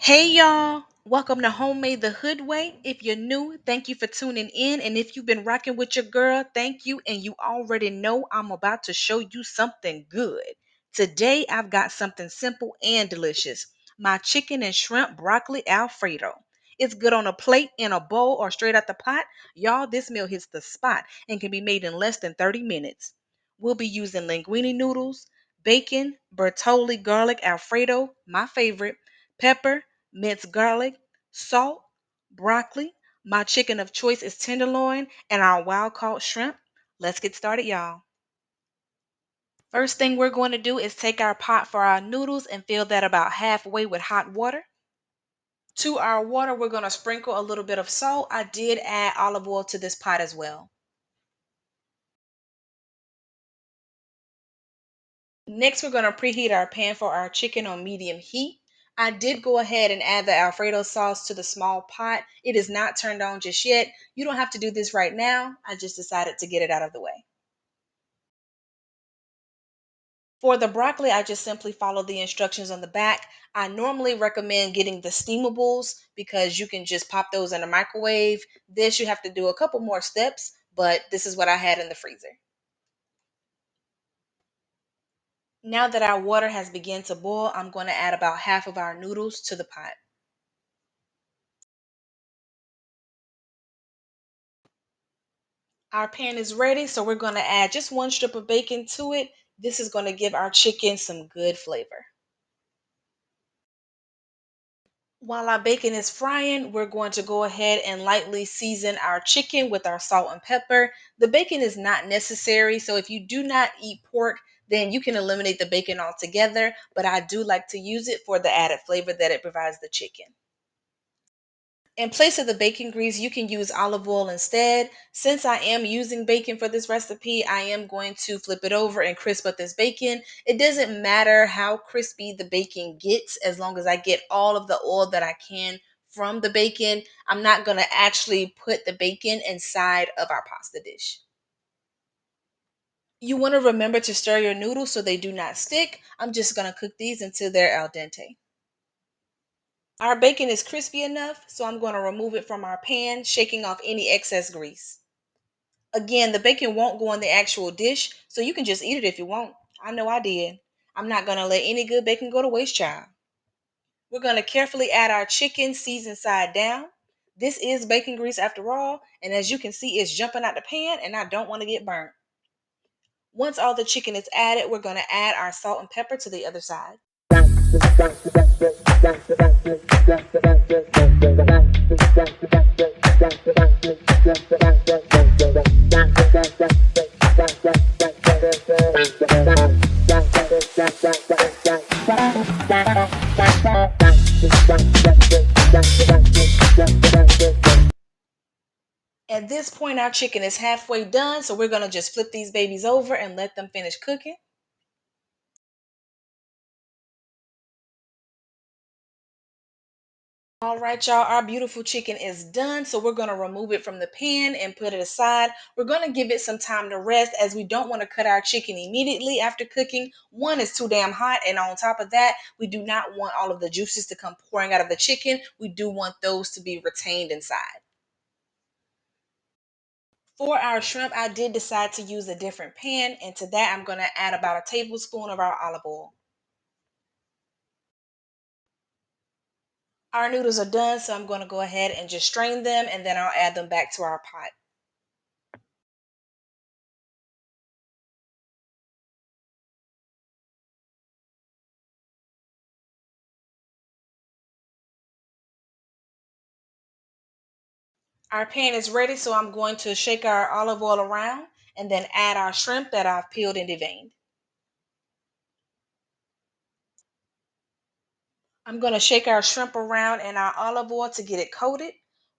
Hey y'all, welcome to Homemade the Hood Way. If you're new, thank you for tuning in. And if you've been rocking with your girl, thank you. And you already know I'm about to show you something good. Today, I've got something simple and delicious, my chicken and shrimp broccoli Alfredo. It's good on a plate, in a bowl, or straight out the pot. Y'all, this meal hits the spot and can be made in less than 30 minutes. We'll be using linguine noodles, bacon, Bertolli garlic Alfredo, my favorite, pepper, minced garlic, salt, broccoli. My chicken of choice is tenderloin and our wild caught shrimp. Let's get started, y'all. First thing we're going to do is take our pot for our noodles and fill that about halfway with hot water. To our water, we're going to sprinkle a little bit of salt. I did add olive oil to this pot as well. Next, we're going to preheat our pan for our chicken on medium heat. I did go ahead and add the Alfredo sauce to the small pot. It is not turned on just yet. You don't have to do this right now. I just decided to get it out of the way. For the broccoli, I just simply follow the instructions on the back. I normally recommend getting the steamables because you can just pop those in the microwave. This you have to do a couple more steps, but this is what I had in the freezer. Now that our water has begun to boil, I'm going to add about half of our noodles to the pot. Our pan is ready, so we're going to add just one strip of bacon to it. This is going to give our chicken some good flavor. While our bacon is frying, we're going to go ahead and lightly season our chicken with our salt and pepper. The bacon is not necessary, so if you do not eat pork, then you can eliminate the bacon altogether, but I do like to use it for the added flavor that it provides the chicken. In place of the bacon grease, you can use olive oil instead. Since I am using bacon for this recipe, I am going to flip it over and crisp up this bacon. It doesn't matter how crispy the bacon gets as long as I get all of the oil that I can from the bacon. I'm not going to actually put the bacon inside of our pasta dish. You want to remember to stir your noodles so they do not stick. I'm just going to cook these until they're al dente. Our bacon is crispy enough, so I'm going to remove it from our pan, shaking off any excess grease. Again, the bacon won't go in the actual dish, so you can just eat it if you want. I know I did. I'm not going to let any good bacon go to waste, child. We're going to carefully add our chicken seasoned side down. This is bacon grease after all, and as you can see, it's jumping out the pan, and I don't want to get burnt. Once all the chicken is added, we're going to add our salt and pepper to the other side. At this point, our chicken is halfway done, so we're going to just flip these babies over and let them finish cooking. All right, y'all, our beautiful chicken is done, so we're going to remove it from the pan and put it aside. We're going to give it some time to rest as we don't want to cut our chicken immediately after cooking. One is too damn hot, and on top of that, we do not want all of the juices to come pouring out of the chicken. We do want those to be retained inside. For our shrimp, I did decide to use a different pan, and to that, I'm going to add about a tablespoon of our olive oil. Our noodles are done, so I'm going to go ahead and just strain them, and then I'll add them back to our pot. Our pan is ready, so I'm going to shake our olive oil around and then add our shrimp that I've peeled and deveined. I'm going to shake our shrimp around in our olive oil to get it coated.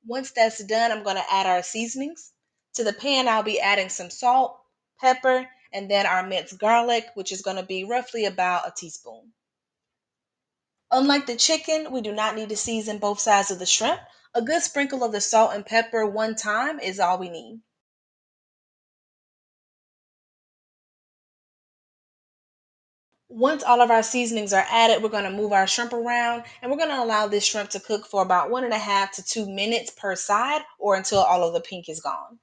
Once that's done, I'm going to add our seasonings. To the pan, I'll be adding some salt, pepper, and then our minced garlic, which is going to be roughly about a teaspoon. Unlike the chicken, we do not need to season both sides of the shrimp. A good sprinkle of the salt and pepper one time is all we need. Once all of our seasonings are added, we're going to move our shrimp around and we're going to allow this shrimp to cook for about 1.5 to 2 minutes per side or until all of the pink is gone.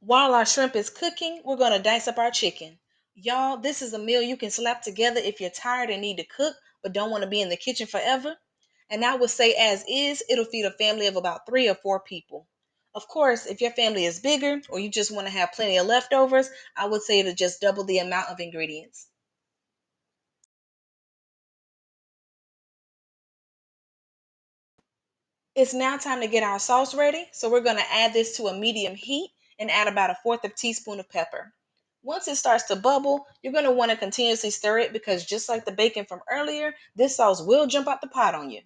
While our shrimp is cooking, we're going to dice up our chicken. Y'all, this is a meal you can slap together if you're tired and need to cook but don't want to be in the kitchen forever. And I would say, as is, it'll feed a family of about 3 or 4 people. Of course, if your family is bigger or you just want to have plenty of leftovers, I would say to just double the amount of ingredients. It's now time to get our sauce ready. So we're going to add this to a medium heat and add about a fourth of teaspoon of pepper. Once it starts to bubble, you're going to want to continuously stir it because just like the bacon from earlier, this sauce will jump out the pot on you.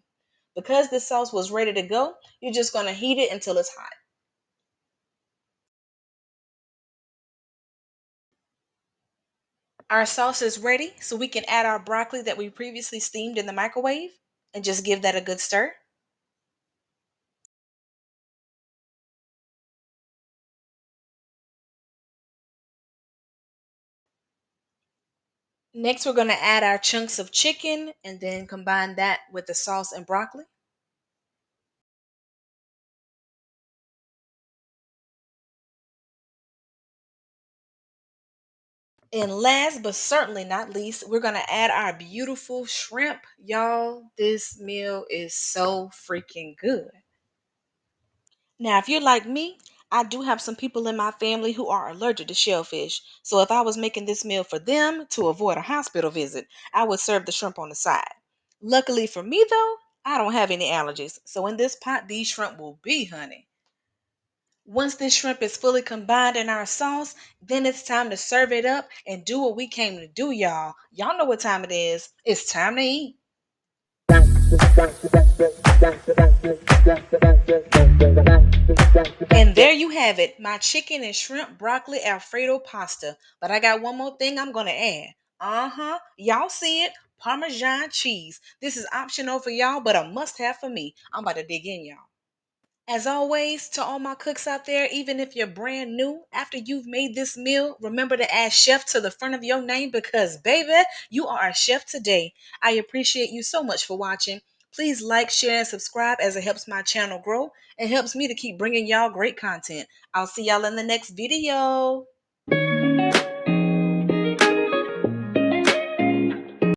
Because this sauce was ready to go, you're just going to heat it until it's hot. Our sauce is ready, so we can add our broccoli that we previously steamed in the microwave and just give that a good stir. Next, we're going to add our chunks of chicken and then combine that with the sauce and broccoli. And last but certainly not least, we're going to add our beautiful shrimp. Y'all, this meal is so freaking good. Now, if you're like me, I do have some people in my family who are allergic to shellfish. So if I was making this meal for them to avoid a hospital visit, I would serve the shrimp on the side. Luckily for me, though, I don't have any allergies. So in this pot, these shrimp will be honey. Once this shrimp is fully combined in our sauce, then it's time to serve it up and do what we came to do, y'all. Y'all know what time it is. It's time to eat. And there you have it, my chicken and shrimp broccoli Alfredo pasta. But I got one more thing I'm going to add. Y'all see it? Parmesan cheese. This is optional for y'all, but a must have for me. I'm about to dig in, y'all. As always, to all my cooks out there, even if you're brand new, after you've made this meal, remember to add chef to the front of your name because, baby, you are a chef today. I appreciate you so much for watching. Please like, share, and subscribe as it helps my channel grow and helps me to keep bringing y'all great content. I'll see y'all in the next video.